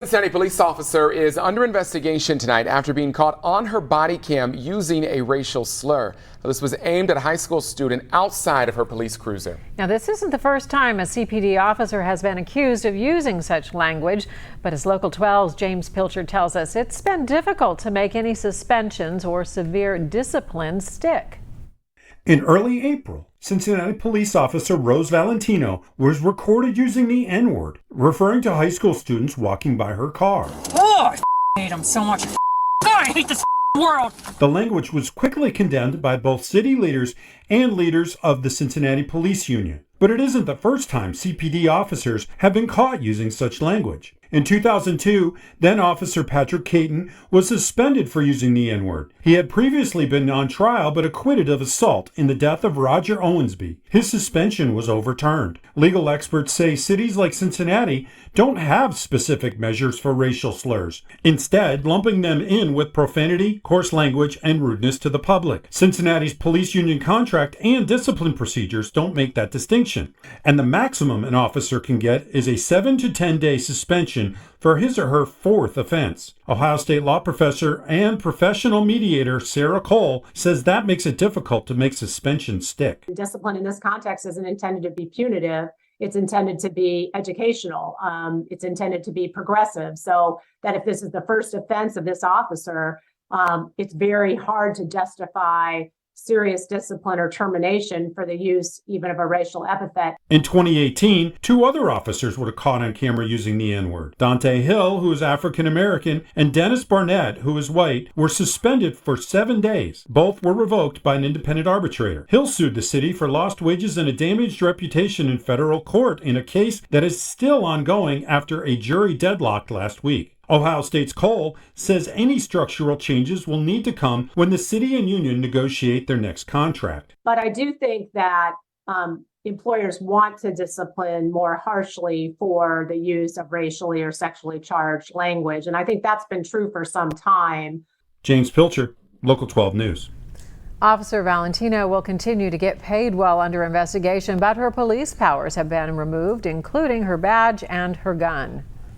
Cincinnati police officer is under investigation tonight after being caught on her body cam using a racial slur. This was aimed at a high school student outside of her police cruiser. Now, this isn't the first time a CPD officer has been accused of using such language, but as Local 12's James Pilcher tells us, it's been difficult to make any suspensions or severe discipline stick. In early April, Cincinnati police officer Rose Valentino was recorded using the N-word, referring to high school students walking by her car. Oh, I hate them so much. God, I hate this world. The language was quickly condemned by both city leaders and leaders of the Cincinnati Police Union. But it isn't the first time CPD officers have been caught using such language. In 2002, then Officer Patrick Caton was suspended for using the N-word. He had previously been on trial but acquitted of assault in the death of Roger Owensby. His suspension was overturned. Legal experts say cities like Cincinnati don't have specific measures for racial slurs, instead lumping them in with profanity, coarse language, and rudeness to the public. Cincinnati's police union contract and discipline procedures don't make that distinction, and the maximum an officer can get is a 7 to 10 day suspension for his or her fourth offense. Ohio State law professor and professional mediator Sarah Cole says that makes it difficult to make suspension stick. Discipline in this context isn't intended to be punitive. It's intended to be educational. It's intended to be progressive, so that if this is the first offense of this officer, it's very hard to justify serious discipline or termination for the use even of a racial epithet. In 2018, two other officers were caught on camera using the N-word. Dante Hill, who is African American, and Dennis Barnett, who is white, were suspended for 7 days. Both were revoked by an independent arbitrator. Hill sued the city for lost wages and a damaged reputation in federal court in a case that is still ongoing after a jury deadlocked last week. Ohio State's Cole says any structural changes will need to come when the city and union negotiate their next contract. But I do think that employers want to discipline more harshly for the use of racially or sexually charged language. And I think that's been true for some time. James Pilcher, Local 12 News. Officer Valentino will continue to get paid while under investigation, but her police powers have been removed, including her badge and her gun.